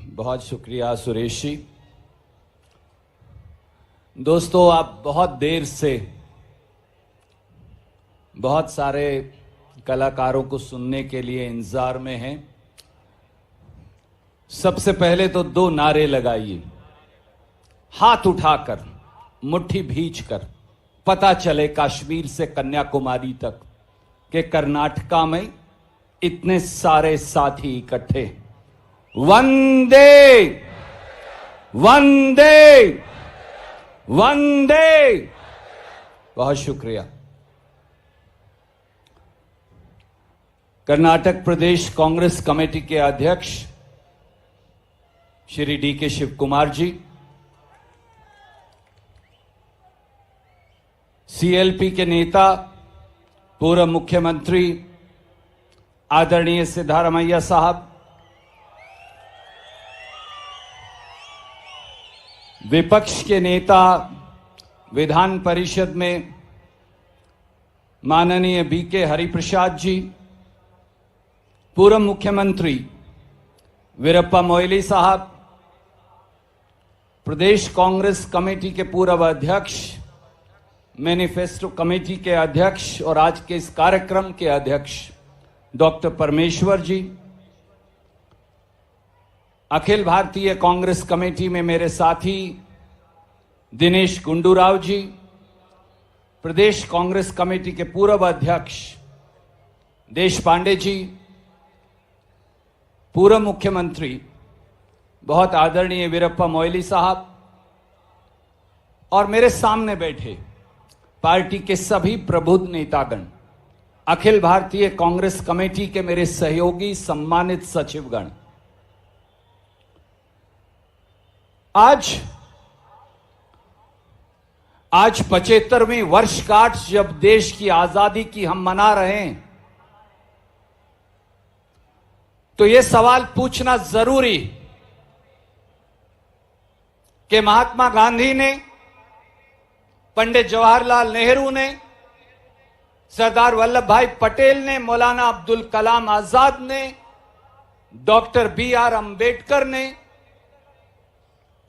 बहुत शुक्रिया सुरेश जी। दोस्तों, आप बहुत देर से बहुत सारे कलाकारों को सुनने के लिए इंतजार में हैं। सबसे पहले तो 2 नारे लगाइए, हाथ उठाकर, मुट्ठी भींचकर, पता चले कश्मीर से कन्याकुमारी तक कि कर्नाटका में इतने सारे साथी इकट्ठे। वंदे वंदे वंदे। बहुत शुक्रिया। कर्नाटक प्रदेश कांग्रेस कमेटी के अध्यक्ष श्री डी.के. शिव कुमार जी, सीएलपी के नेता पूर्व मुख्यमंत्री आदरणीय सिद्धारमैया साहब, विपक्ष के नेता विधान परिषद में माननीय बी.के. हरिप्रसाद जी, पूर्व मुख्यमंत्री वीरप्पा मोइली साहब, प्रदेश कांग्रेस कमेटी के पूर्व अध्यक्ष, मैनिफेस्टो कमेटी के अध्यक्ष और आज के इस कार्यक्रम के अध्यक्ष डॉक्टर परमेश्वर जी, अखिल भारतीय कांग्रेस कमेटी में मेरे साथी दिनेश गुंडूराव जी, प्रदेश कांग्रेस कमेटी के पूर्व अध्यक्ष देश पांडे जी, पूर्व मुख्यमंत्री बहुत आदरणीय वीरप्पा मोइली साहब और मेरे सामने बैठे पार्टी के सभी प्रबुद्ध नेतागण, अखिल भारतीय कांग्रेस कमेटी के मेरे सहयोगी सम्मानित सचिवगण। आज 75वीं वर्षगांठ जब देश की आजादी की हम मना रहे हैं, तो यह सवाल पूछना जरूरी कि महात्मा गांधी ने, पंडित जवाहरलाल नेहरू ने, सरदार वल्लभ भाई पटेल ने, मौलाना अब्दुल कलाम आजाद ने, डॉक्टर बी.आर. अंबेडकर ने,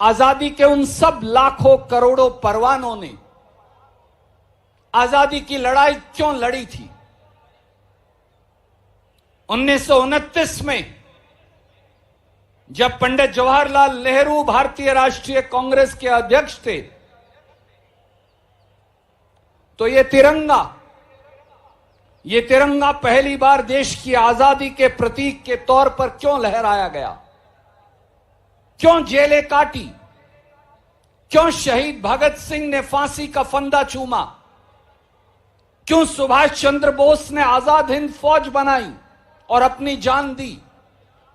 आजादी के उन सब लाखों करोड़ों परवानों ने आजादी की लड़ाई क्यों लड़ी थी? 1929 में जब पंडित जवाहरलाल नेहरू भारतीय राष्ट्रीय कांग्रेस के अध्यक्ष थे, तो ये तिरंगा पहली बार देश की आजादी के प्रतीक के तौर पर क्यों लहराया गया? क्यों जेलें काटी? क्यों शहीद भगत सिंह ने फांसी का फंदा चूमा? क्यों सुभाष चंद्र बोस ने आजाद हिंद फौज बनाई और अपनी जान दी?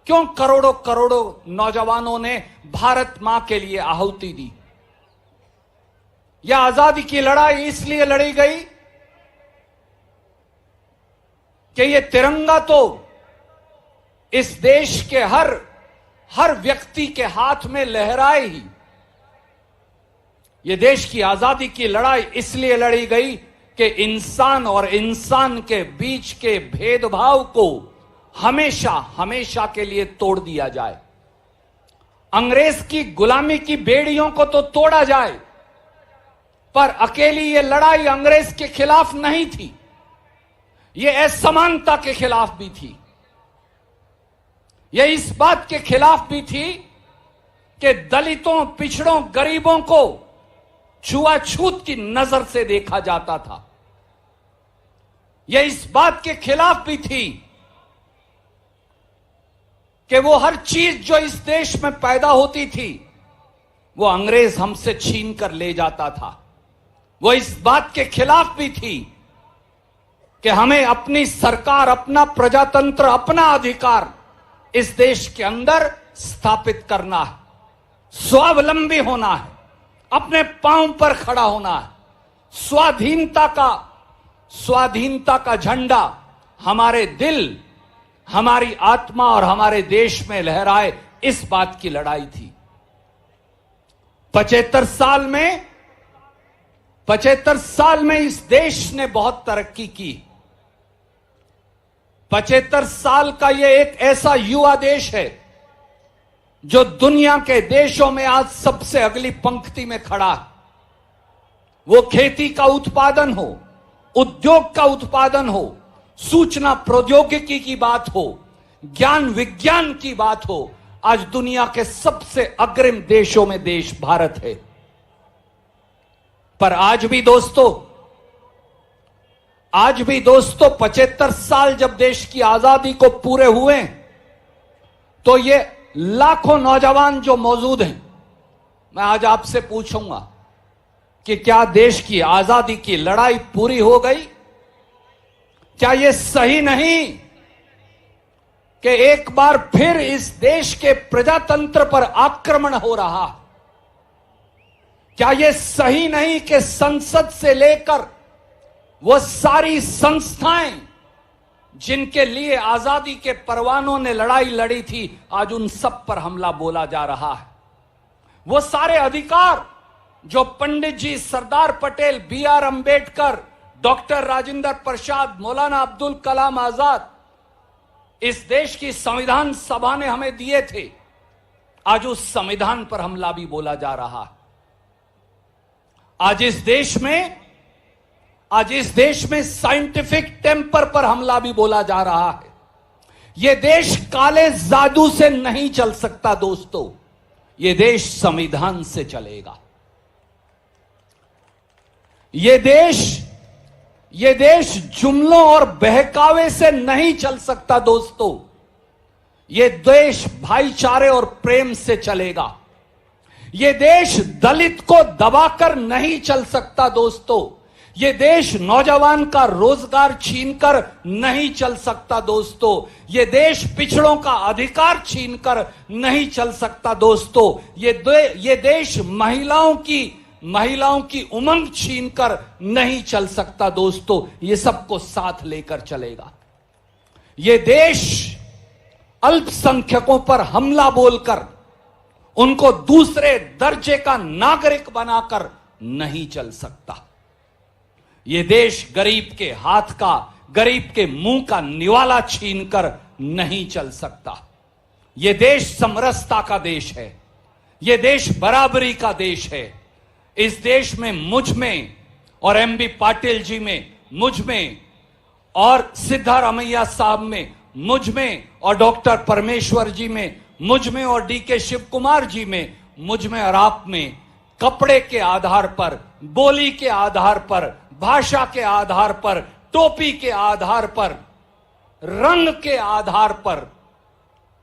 क्यों करोड़ों करोड़ों नौजवानों ने भारत मां के लिए आहुति दी? यह आजादी की लड़ाई इसलिए लड़ी गई कि यह तिरंगा तो इस देश के हर व्यक्ति के हाथ में लहराए ही। यह देश की आजादी की लड़ाई इसलिए लड़ी गई कि इंसान और इंसान के बीच के भेदभाव को हमेशा हमेशा के लिए तोड़ दिया जाए। अंग्रेज की गुलामी की बेड़ियों को तो तोड़ा जाए, पर अकेली यह लड़ाई अंग्रेज के खिलाफ नहीं थी, यह असमानता के खिलाफ भी थी। यह इस बात के खिलाफ भी थी कि दलितों, पिछड़ों, गरीबों को छुआछूत की नजर से देखा जाता था। यह इस बात के खिलाफ भी थी कि वो हर चीज जो इस देश में पैदा होती थी, वो अंग्रेज हमसे छीन कर ले जाता था। वो इस बात के खिलाफ भी थी कि हमें अपनी सरकार, अपना प्रजातंत्र, अपना अधिकार इस देश के अंदर स्थापित करना है, स्वावलंबी होना है, अपने पांव पर खड़ा होना है। स्वाधीनता का झंडा हमारे दिल, हमारी आत्मा और हमारे देश में लहराए, इस बात की लड़ाई थी। 75 साल में इस देश ने बहुत तरक्की की। 75 साल का यह एक ऐसा युवा देश है जो दुनिया के देशों में आज सबसे अगली पंक्ति में खड़ा है, वो खेती का उत्पादन हो, उद्योग का उत्पादन हो, सूचना प्रौद्योगिकी की बात हो, ज्ञान विज्ञान की बात हो, आज दुनिया के सबसे अग्रिम देशों में देश भारत है। पर आज भी दोस्तों 75 साल जब देश की आजादी को पूरे हुए, तो ये लाखों नौजवान जो मौजूद हैं, मैं आज आपसे पूछूंगा कि क्या देश की आजादी की लड़ाई पूरी हो गई? क्या यह सही नहीं कि एक बार फिर इस देश के प्रजातंत्र पर आक्रमण हो रहा? क्या यह सही नहीं कि संसद से लेकर वो सारी संस्थाएं जिनके लिए आजादी के परवानों ने लड़ाई लड़ी थी, आज उन सब पर हमला बोला जा रहा है? वो सारे अधिकार जो पंडित जी, सरदार पटेल, बी.आर. अंबेडकर, डॉक्टर राजेंद्र प्रसाद, मौलाना अब्दुल कलाम आजाद, इस देश की संविधान सभा ने हमें दिए थे, आज उस संविधान पर हमला भी बोला जा रहा है। आज इस देश में साइंटिफिक टेम्पर पर हमला भी बोला जा रहा है। यह देश काले जादू से नहीं चल सकता दोस्तों, यह देश संविधान से चलेगा। यह देश जुमलों और बहकावे से नहीं चल सकता दोस्तों, यह देश भाईचारे और प्रेम से चलेगा। यह देश दलित को दबाकर नहीं चल सकता दोस्तों, यह देश नौजवान का रोजगार छीनकर नहीं चल सकता दोस्तों, यह देश पिछड़ों का अधिकार छीनकर नहीं चल सकता दोस्तों, यह देश महिलाओं की उमंग छीनकर नहीं चल सकता दोस्तों, ये सबको साथ लेकर चलेगा। यह देश अल्पसंख्यकों पर हमला बोलकर उनको दूसरे दर्जे का नागरिक बनाकर नहीं चल सकता। यह देश गरीब के हाथ का, गरीब के मुंह का निवाला छीनकर नहीं चल सकता। यह देश समरसता का देश है, यह देश बराबरी का देश है। इस देश में मुझ में और एमबी पाटिल जी में, मुझ में और सिद्धारमैया साहब में, मुझ में और डॉक्टर परमेश्वर जी में, मुझ में और डीके शिव कुमार जी में, मुझ में और आप में, कपड़े के आधार पर, बोली के आधार पर, भाषा के आधार पर, टोपी के आधार पर, रंग के आधार पर,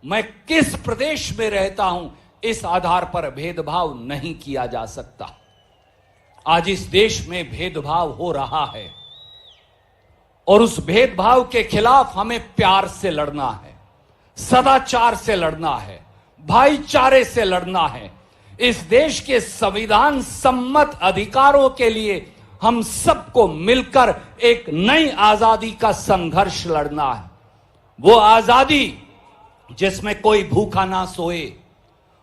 मैं किस प्रदेश में रहता हूं, इस आधार पर भेदभाव नहीं किया जा सकता। आज इस देश में भेदभाव हो रहा है और उस भेदभाव के खिलाफ हमें प्यार से लड़ना है, सदाचार से लड़ना है, भाईचारे से लड़ना है। इस देश के संविधान सम्मत अधिकारों के लिए हम सबको मिलकर एक नई आजादी का संघर्ष लड़ना है। वो आजादी जिसमें कोई भूखा ना सोए,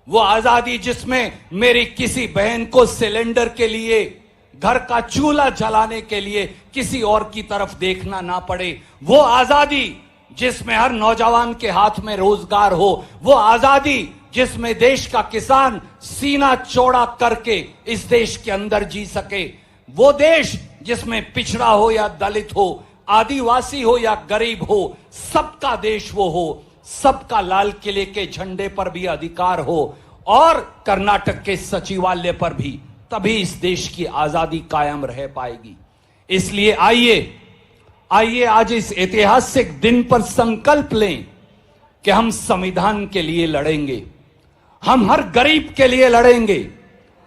वो आजादी जिसमें मेरी किसी बहन को सिलेंडर के लिए, घर का चूल्हा जलाने के लिए किसी और की तरफ देखना ना पड़े, वो आजादी जिसमें हर नौजवान के हाथ में रोजगार हो, वो आजादी जिसमें देश का किसान सीना चौड़ा करके इस देश के अंदर जी सके, वो देश जिसमें पिछड़ा हो या दलित हो, आदिवासी हो या गरीब हो, सबका देश वो हो, सबका लाल किले के झंडे पर भी अधिकार हो और कर्नाटक के सचिवालय पर भी, तभी इस देश की आजादी कायम रह पाएगी। इसलिए आइए आज इस ऐतिहासिक दिन पर संकल्प लें कि हम संविधान के लिए लड़ेंगे, हम हर गरीब के लिए लड़ेंगे,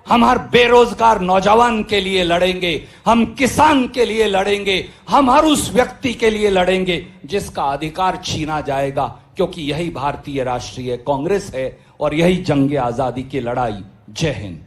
हम हर बेरोजगार नौजवान के लिए लड़ेंगे, हम किसान के लिए लड़ेंगे, हम हर उस व्यक्ति के लिए लड़ेंगे जिसका अधिकार छीना जाएगा, क्योंकि यही भारतीय राष्ट्रीय कांग्रेस है और यही जंग आजादी की लड़ाई। जय हिंद।